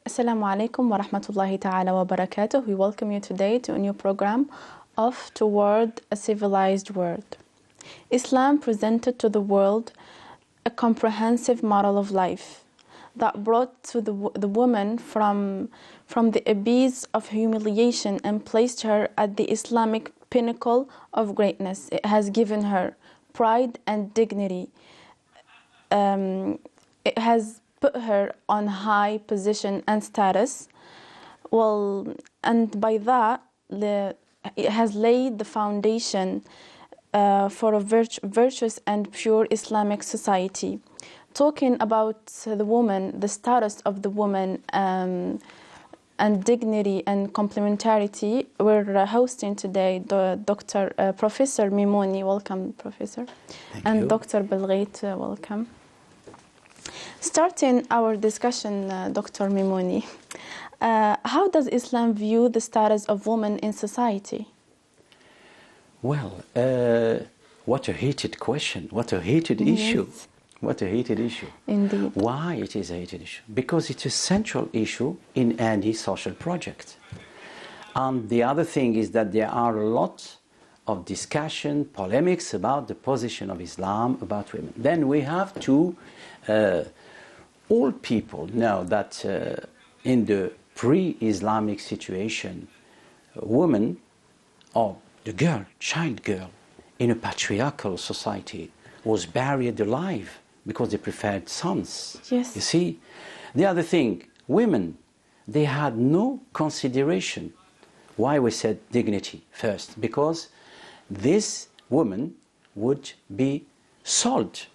Assalamu alaikum wa rahmatullahi ta'ala wa barakatuh. We welcome you today to a new program of Toward a Civilized World. Islam presented to the world a comprehensive model of life that brought to the woman from the abyss of humiliation and placed her at the Islamic pinnacle of greatness. It has given her pride and dignity. It has put her on high position and status. And by that, it has laid the foundation for a virtuous and pure Islamic society. Talking about the woman, the status of the woman, and dignity and complementarity, we're hosting today Professor Mimouni. Welcome, Professor. Thank you. Dr. Belghait, welcome. Starting our discussion, Dr. Mimouni, how does Islam view the status of women in society? Well, what a heated question, what a heated issue. What a heated issue. Indeed. Why it is a heated issue? Because it's a central issue in any social project. And the other thing is that there are a lot of discussion, polemics about the position of Islam about women. Then we have to, all people know that in the pre-Islamic situation, a woman or the girl, child girl, in a patriarchal society was buried alive because they preferred sons. Yes. You see? The other thing, women, they had no consideration. Why we said dignity first? Because this woman would be sold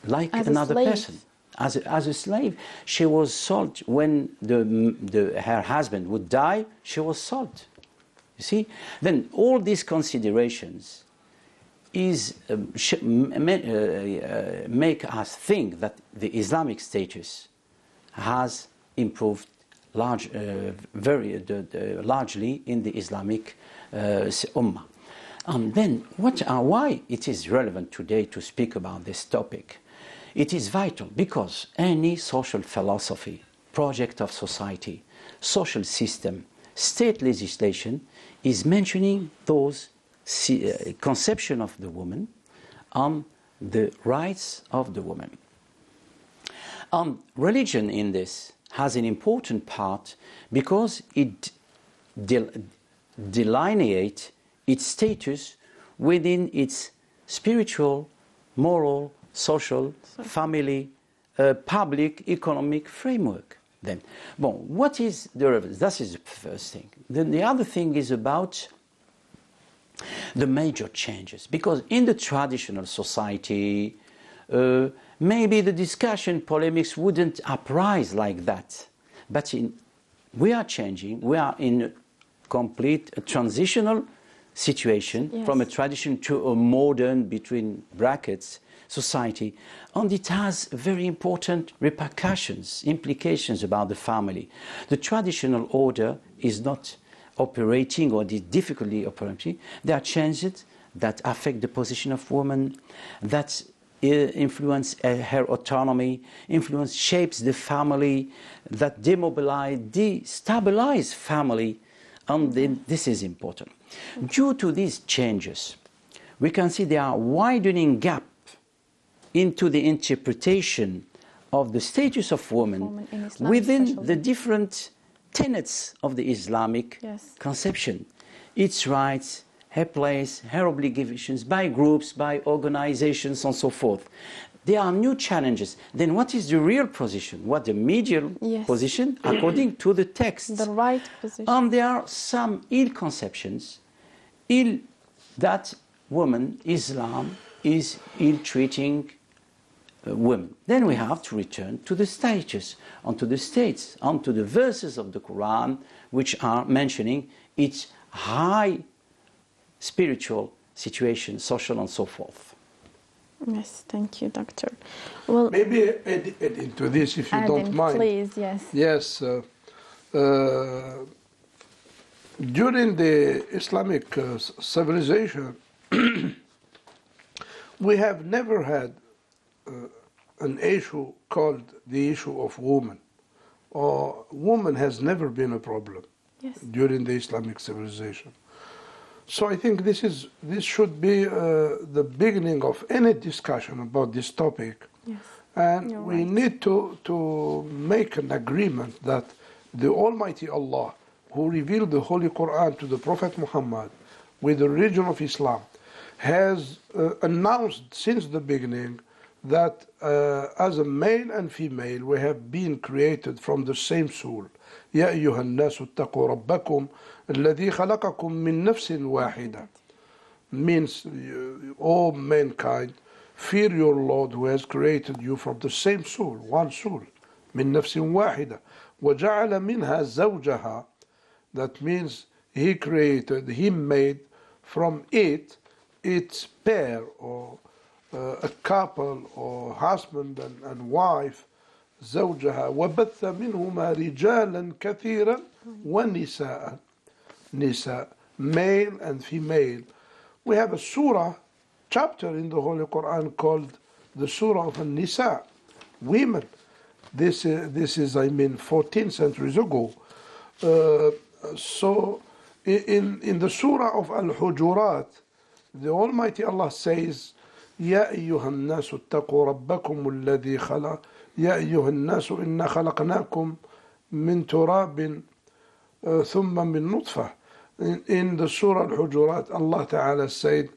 like as another a person. As a slave. She was sold when her husband would die, she was sold. You see? Then all these considerations make us think that the Islamic status has improved largely in the Islamic Ummah. And then why it is relevant today to speak about this topic? It is vital because any social philosophy, project of society, social system, state legislation is mentioning those conception of the woman and the rights of the woman. Religion in this has an important part because it delineates its status within its spiritual, moral, social, family, public, economic framework. Then, what is the relevance? That is the first thing. Then the other thing is about the major changes, because in the traditional society, maybe the discussion, polemics wouldn't uprise like that. But we are changing. We are in a complete transitional situation. Yes. From a tradition to a modern, between brackets, society, and it has very important repercussions, implications about the family. The traditional order is not operating or is difficultly operating. There are changes that affect the position of women, that influence her autonomy, shapes the family, that destabilize family, and then this is important. Due to these changes, we can see there are widening gap into the interpretation of the status of women within especially the different tenets of the Islamic conception. Its rights, her place, her obligations by groups, by organizations, and so forth. There are new challenges. Then what is the real position? What the medial position according to the text? The right position. And there are some ill conceptions, that woman, Islam, is ill-treating women. Then we have to return to the status, and to the states, and to the verses of the Quran which are mentioning its high spiritual situation, social and so forth. Yes, thank you, Doctor. Well, maybe add into this, if you don't mind. Please, yes. Yes. During the Islamic civilization, we have never had an issue called the issue of women. or woman has never been a problem during the Islamic civilization. So I think this should be the beginning of any discussion about this topic. Yes. And we need to make an agreement that the Almighty Allah, who revealed the Holy Quran to the Prophet Muhammad with the religion of Islam, has announced since the beginning that as a male and female we have been created from the same soul. يا أيها الناس اتقوا ربكم الذي خلقكم من نفس واحدة. Means, all mankind, fear your Lord who has created you from the same soul, one soul. من نفس واحدة وجعل منها زوجها. That means he made from its pair, or a couple, or husband and wife. زوجها وبث منهما رجالا كثيرا ونساء. Nisa, male and female. We have a surah, chapter in the Holy Quran called the Surah of Nisa, women. This is 14 centuries ago. So in the Surah of Al-Hujurat, the Almighty Allah says, يا أيها الناس اتقوا ربكم الذي خلق يا أيها الناس إنا خلقناكم من تراب ثم من نطفة. In the Surah Al-Hujurat, Allah Ta'ala said,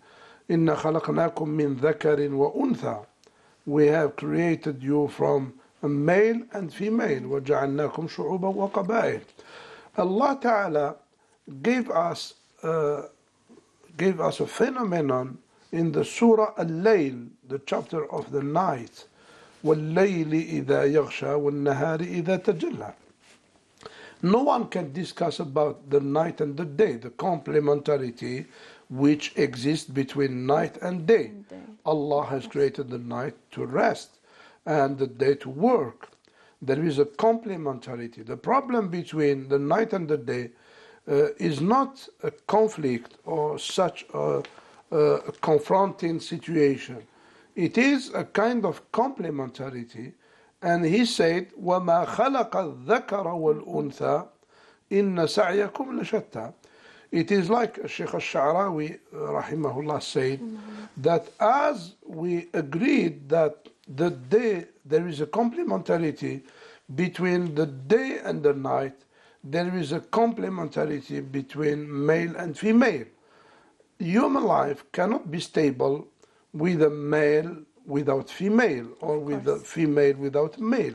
إنا خلقناكم من ذكر وأنثى. We have created you from a male and female. وجعلناكم شعوبا وقبائل. Allah Ta'ala gave us a phenomenon in the Surah Al-Layl, the chapter of the night. وَاللَّيْلِ إِذَا يَغْشَى وَالنَّهَارِ إِذَا تَجَلَّى. No one can discuss about the night and the day, the complementarity which exists between night and day. Allah has created the night to rest and the day to work. There is a complementarity. The problem between the night and the day is not a conflict or such a confronting situation. It is a kind of complementarity. And he said, وَمَا خَلَقَ الذَّكَرَ وَالْأُنْثَى إِنَّ سَعْيَكُمْ لَشَتَّى. It is like Sheikh al-Sha'rawi, rahimahullah, said, that as we agreed that the day, there is a complementarity between the day and the night, there is a complementarity between male and female. Human life cannot be stable with a male without female, or with a female without male.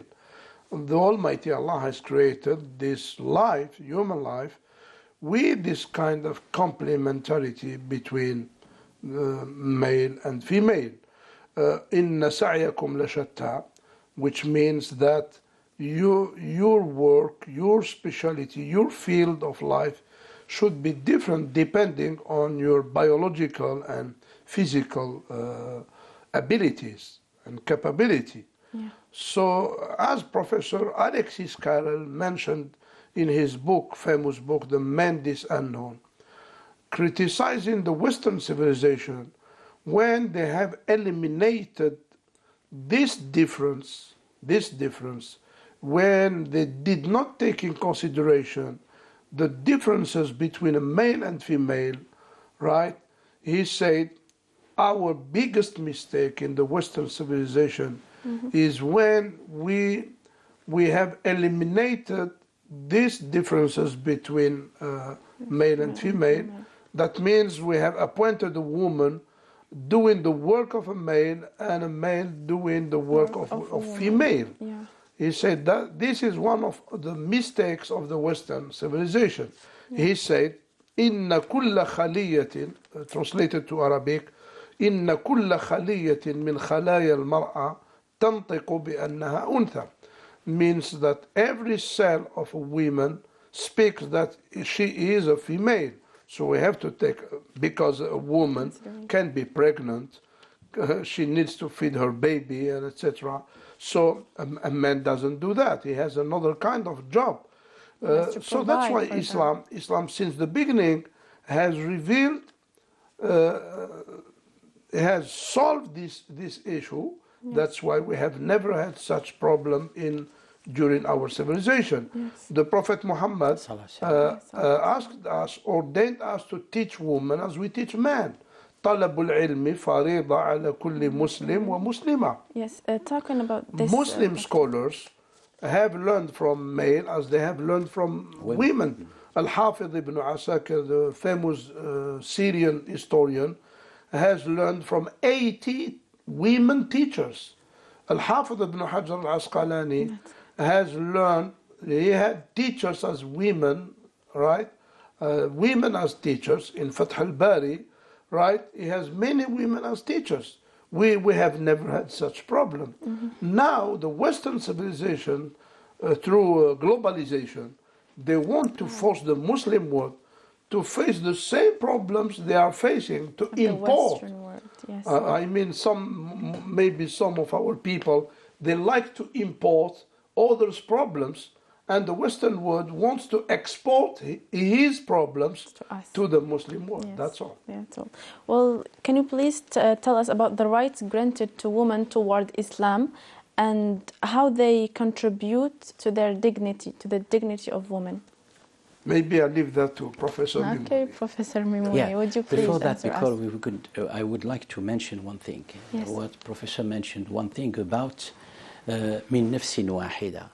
The Almighty Allah has created this life, human life, with this kind of complementarity between male and female. إِنَّ سَعْيَكُمْ لَشَتَّى, which means that your work, your specialty, your field of life should be different depending on your biological and physical abilities and capability. Yeah. So, as Professor Alexis Carrel mentioned in his book, famous book, The Man This Unknown, criticizing the Western civilization when they have eliminated this difference, when they did not take in consideration the differences between a male and female, right? He said, our biggest mistake in the Western civilization is when we have eliminated these differences between male and female. That means we have appointed a woman doing the work of a male and a male doing the work of female. Yeah. He said that this is one of the mistakes of the Western civilization. Yeah. He said, إِنَّ كُلَّ خَلِيَّةٍ, translated to Arabic, إن كل خلية من خلايا المرأة تنطق بأنها أنثى. Means that every cell of a woman speaks that she is a female. So we have to take, because a woman can be pregnant, she needs to feed her baby, and etc. So a man doesn't do that. He has another kind of job. So that's why Islam since the beginning has revealed, has solved this issue. Yes. That's why we have never had such problem in during our civilization. Yes. The Prophet Muhammad asked us, ordained us to teach women as we teach men. طلب العلم فريضة على كل مسلم ومسلمة. Yes, talking about this. Muslim scholars have learned from male as they have learned from women. Al-Hafiz ibn Asakir, the famous Syrian historian, has learned from 80 women teachers. Al-Hafiz ibn Hajar al-Asqalani has learned, he had teachers as women, right? Women as teachers in Fath al-Bari, right? He has many women as teachers. We have never had such problem. Now the Western civilization, through globalization, they want to force the Muslim world to face the same problems they are facing, to import. The Western world, yes. I mean, maybe some of our people, they like to import others' problems, and the Western world wants to export his problems to the Muslim world. Yes. That's all. That's all. Well, can you please tell us about the rights granted to women toward Islam and how they contribute to their dignity, to the dignity of women? Maybe I leave that to Professor Mimouni. Okay, Professor Mimouni, would you please before that, answer because us? I would like to mention one thing. Yes. What Professor mentioned, one thing about min nafsin wahida,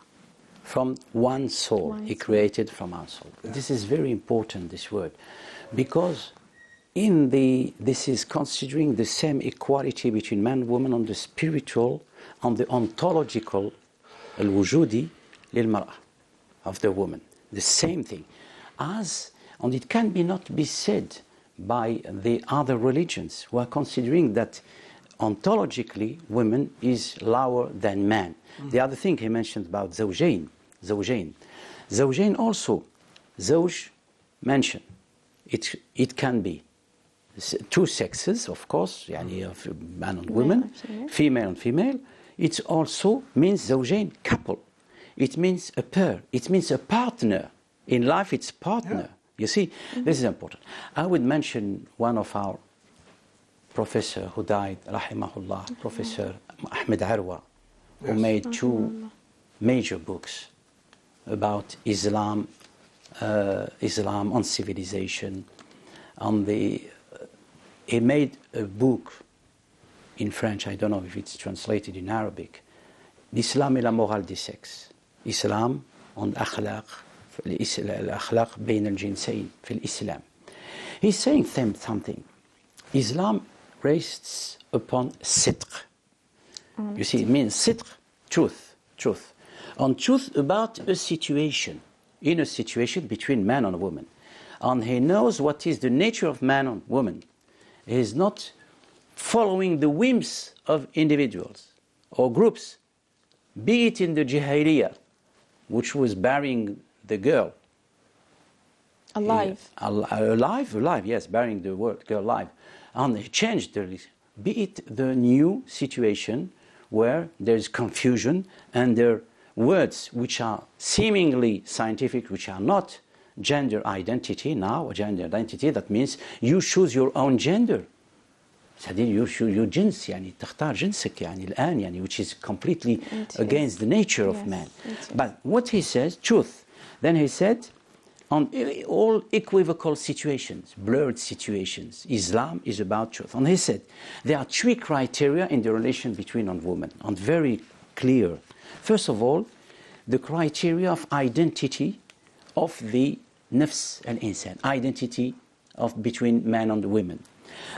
from one soul. He created from one soul. Yeah. This is very important, this word, because this is considering the same equality between man and woman on the spiritual, on the ontological, al-wujudi lil-mar'ah, of the woman. The same thing. And it can not be said by the other religions who are considering that ontologically women is lower than man. The other thing he mentioned about zawjain also, zawj mentioned, it can be two sexes, of course, yani of man and woman, female and female. It also means zawjain, couple. It means a pair. It means a partner. In life, it's partner. Yeah. You see, this is important. I would mention one of our professor who died, rahimahullah, Professor Ahmed Arwa, who made two major books about Islam, Islam on civilization. He made a book in French, I don't know if it's translated in Arabic, L'Islam et la morale du sexe. Islam on akhlaq, الأخلاق بين الجنسين في الإسلام. He's saying something. Islam rests upon sidq. You see, it means sidq, truth. On truth about a situation, in a situation between man and woman. And he knows what is the nature of man and woman. He is not following the whims of individuals or groups, be it in the Jahiliyyah, which was burying the girl alive. Alive, yes, burying the girl alive. And he changed be it the new situation where there is confusion and there are words which are seemingly scientific, which are not gender identity now. Gender identity, that means you choose your own gender. you choose your جنس يعني تختار جنسك يعني الآن يعني which is completely against the nature of man. But what he says, truth. Then he said, on all equivocal situations, blurred situations, Islam is about truth. And he said, there are three criteria in the relation between man and woman, and very clear. First of all, the criteria of identity of the nafs and insan, identity of between man and women.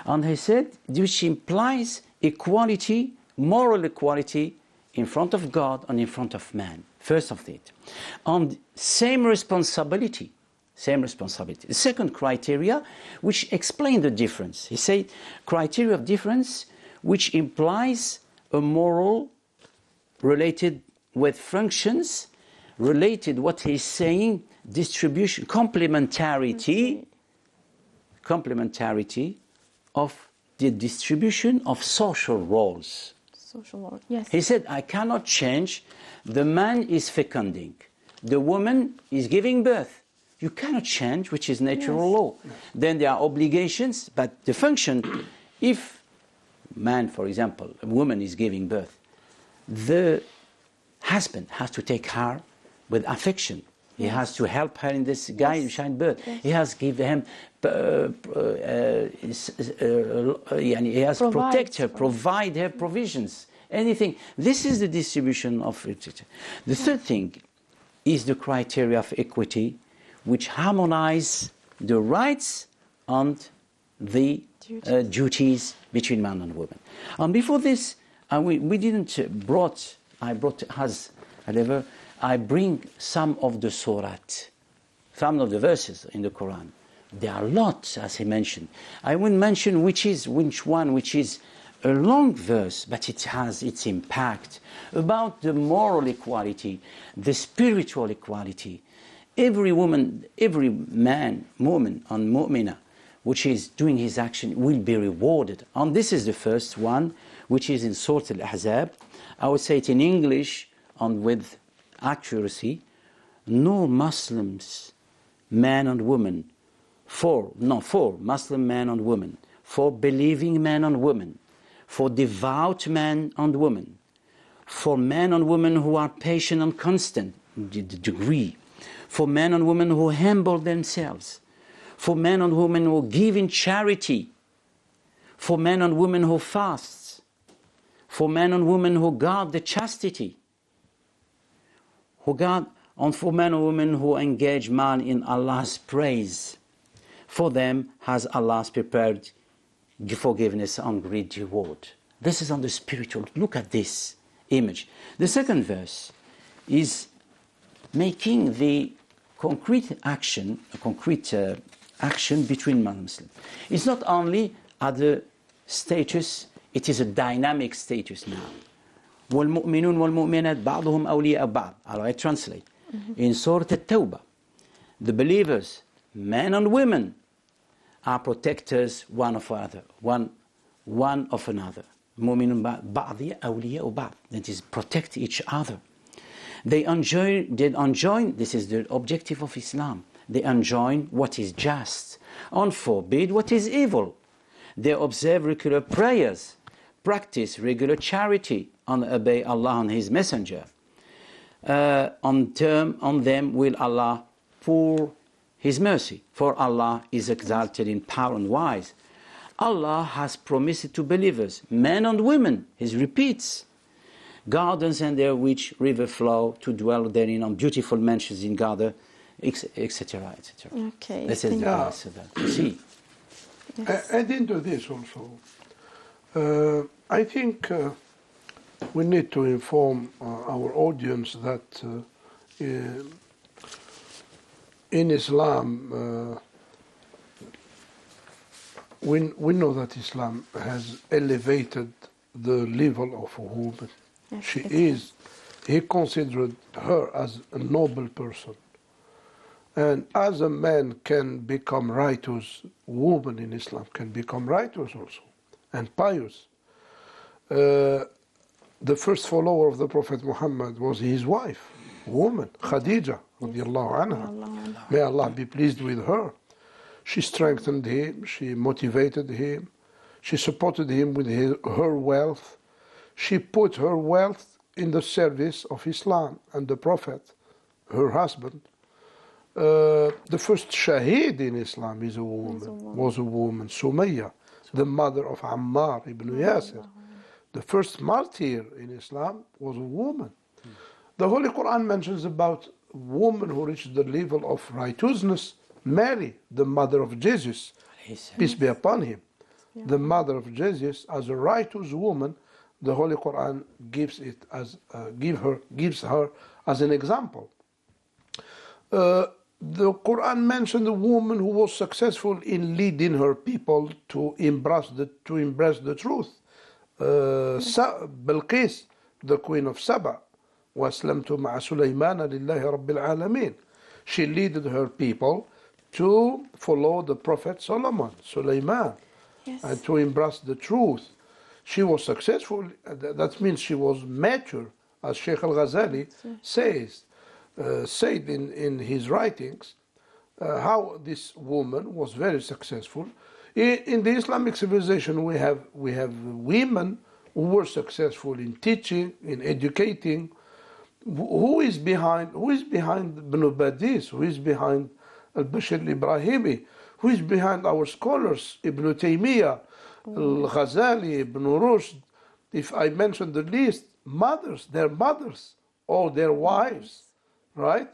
And he said, which implies equality, moral equality in front of God and in front of man. First of it. And same responsibility. The second criteria, which explain the difference. He said, criteria of difference, which implies a moral related with functions, related what he's saying, distribution, complementarity of the distribution of social roles. Yes. He said, I cannot change. The man is fecunding. The woman is giving birth. You cannot change, which is natural law. Then there are obligations, but the function, if man, for example, a woman is giving birth, the husband has to take her with affection. He has to help her in this childbirth. He has given him, he has protect her, provide her provisions, anything. This is the distribution of it. The third thing is the criteria of equity, which harmonize the rights and the duties between man and woman. And before this, we didn't I bring some of the surat, some of the verses in the Quran. There are lots, as he mentioned. I won't mention which one is a long verse, but it has its impact about the moral equality, the spiritual equality. Every woman, every man, woman, and mu'mina, which is doing his action, will be rewarded. And this is the first one, which is in Surah Al-Ahzab. I would say it in English and with accuracy. No Muslims, man and woman, for Muslim men and women, for believing men and women, for devout men and women, for men and women who are patient and constant, the degree, for men and women who humble themselves, for men and women who give in charity, for men and women who fast, for men and women who guard the chastity, and for men and women who engage man in Allah's praise. For them has Allah prepared forgiveness and great reward. This is on the spiritual. Look at this image. The second verse is making the concrete action between man and Muslim. It's not only at the status, it is a dynamic status now. والمؤمنون والمؤمنات بعضهم أولياء بعض. I translate. In Surah At-Tawbah, the believers, men and women, are protectors one of another. مؤمنون بعض أولياء بعض. That is, protect each other. They enjoin, this is the objective of Islam. They enjoin what is just and forbid what is evil. They observe regular prayers, practice regular charity, and obey Allah and His Messenger. On them will Allah pour His mercy, for Allah is exalted in power and wise. Allah has promised to believers, men and women, He repeats, gardens and their which river flow to dwell therein, on beautiful mansions in garden, etc., etc. Okay. This is the answer that you see. Yes. Adding to this also, I think we need to inform our audience that in Islam, we know that Islam has elevated the level of a woman. Yes, he considered her as a noble person. And as a man can become righteous, woman in Islam can become righteous also, and pious. The first follower of the Prophet Muhammad was his wife, woman, Khadija, radiallahu anha. May Allah be pleased with her. She strengthened him, she motivated him, she supported him with her wealth. She put her wealth in the service of Islam and the Prophet, her husband. The first shaheed in Islam was a woman, Sumayya, the mother of Ammar ibn Yasir. The first martyr in Islam was a woman. The Holy Quran mentions about a woman who reached the level of righteousness, Mary, the mother of Jesus, peace be upon him. Yeah. The mother of Jesus, as a righteous woman, the Holy Quran gives her as an example. The Quran mentioned a woman who was successful in leading her people to embrace the truth. Bilqis, the queen of Saba, وَأَسْلَمْتُ مَعَ سُلَيْمَانَ لِلَّهِ رَبِّ الْعَالَمِينَ. She led her people to follow the Prophet Sulaiman, and to embrace the truth. She was successful. That means she was mature, as Sheikh Al-Ghazali said in his writings, how this woman was very successful. In the Islamic civilization, we have women who were successful in teaching, in educating, who is behind Ibn Badis, who is behind Al-Bashir al-Ibrahimi, who is behind our scholars, Ibn Taymiyyah, Al-Ghazali, Ibn Rushd. If I mention the list, mothers, their mothers, or their wives, right?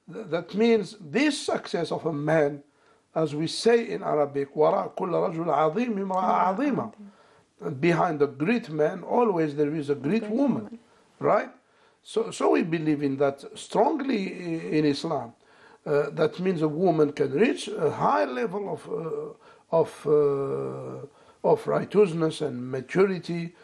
That means this success of a man, as we say in Arabic, وَرَاءَ كُلَّ رَجُلَ عَظِيمٍ امْرَأَةٌ عَظِيمَةٌ. Behind a great man, always there is a great woman, right? So we believe in that strongly in Islam. That means a woman can reach a high level of righteousness and maturity.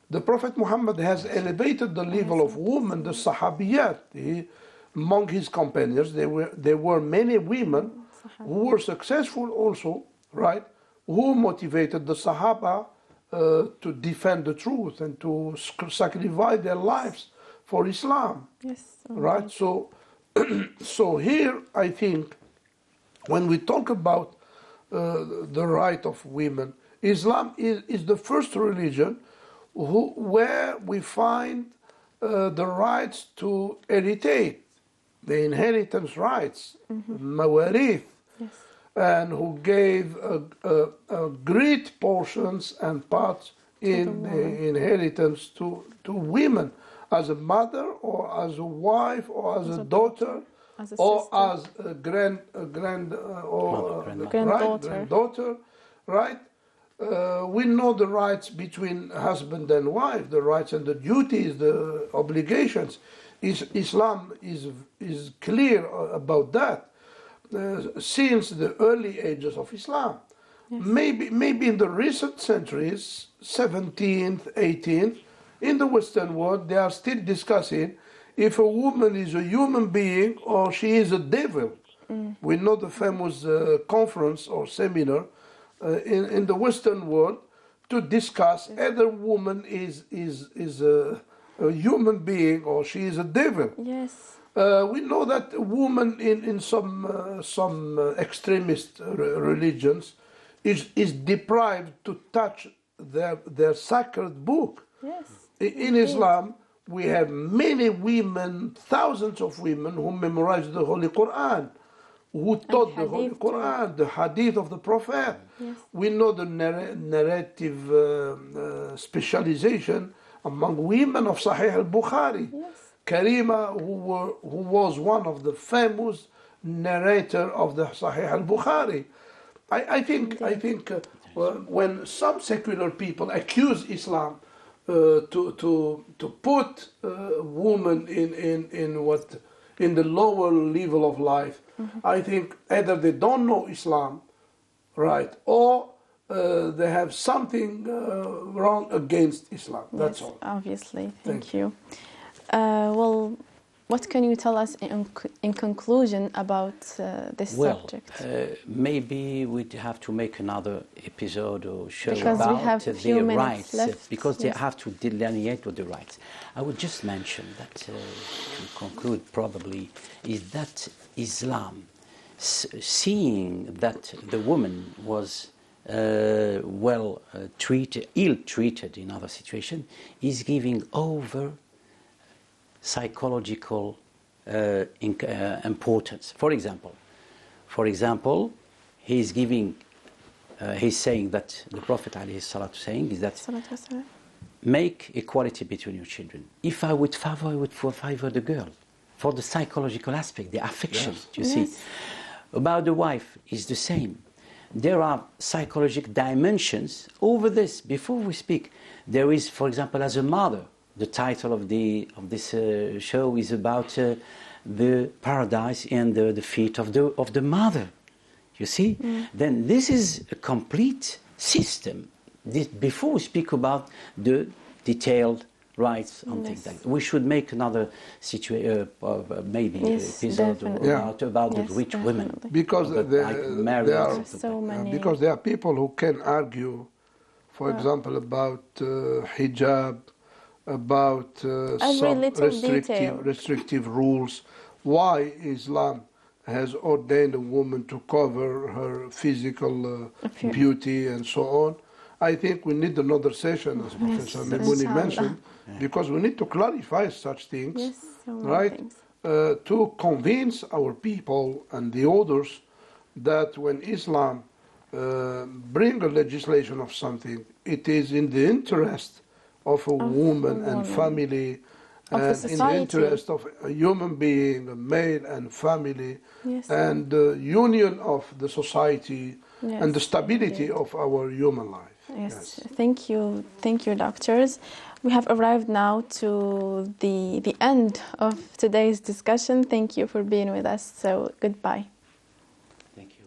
The Prophet Muhammad has elevated the level of women, the Sahabiyat. Among his companions, there were many women who were successful also, right? Who motivated the Sahaba to defend the truth and to sacrifice their lives for Islam. Yes. Right? So here I think when we talk about the right of women, Islam is the first religion where we find the rights to heritage, the inheritance rights, mawarith, and who gave great portions and parts in the inheritance to women, as a mother or as a wife or as a daughter, as a or sister, as a granddaughter, right? We know the rights between husband and wife, the rights and the duties, the obligations. Islam is clear about that since the early ages of Islam. Yes. Maybe in the recent centuries, 17th, 18th, in the Western world, they are still discussing if a woman is a human being or she is a devil. We know the famous conference or seminar in the Western world to discuss whether woman is a human being or she is a devil. Yes. We know that a woman in some extremist religions is deprived to touch their sacred book. Yes. In Islam, we have many women, thousands of women who memorized the Holy Quran, who taught the Holy Quran, the Hadith of the Prophet. Yes. We know the narrative specialization among women of Sahih al-Bukhari. Yes. Karima, who was one of the famous narrator of the Sahih al-Bukhari. I think when some secular people accuse Islam to put women in the lower level of life, I think either they don't know Islam, right, or they have something wrong against Islam. That's yes, all. Obviously. Thank you. Well, what can you tell us in conclusion about this subject? Maybe we'd have to make another episode or show because about we have a few their rights rights, left. because they have to delineate with the rights. I would just mention that, to conclude probably, is that Islam, seeing that the woman was ill-treated in other situations, is giving over psychological importance. For example, he's saying that the Prophet ﷺ saying is that make equality between your children. If I would favor the girl for the psychological aspect, the affection. Yes. You see, about the wife is the same. There are psychological dimensions over this. Before we speak, there is, for example, as a mother. The title of this show is about the paradise and the feet of the mother. You see, then this is a complete system. Before we speak about the detailed rights and things like that, we should make another episode about the rich women, because there are people who can argue, for example, about hijab, about some restrictive rules, why Islam has ordained a woman to cover her physical beauty and so on. I think we need another session, as Professor Memouni mentioned, because we need to clarify such things, Yes, so many right? things. To convince our people and the others that when Islam bring a legislation of something, it is in the interest of a woman and family, Of the and in the society. interest of a human being, a male and family, Yes. and the union of the society and the Yes, stability indeed. of our human life. Yes, thank you, doctors. We have arrived now to the end of today's discussion. Thank you for being with us. So goodbye. Thank you.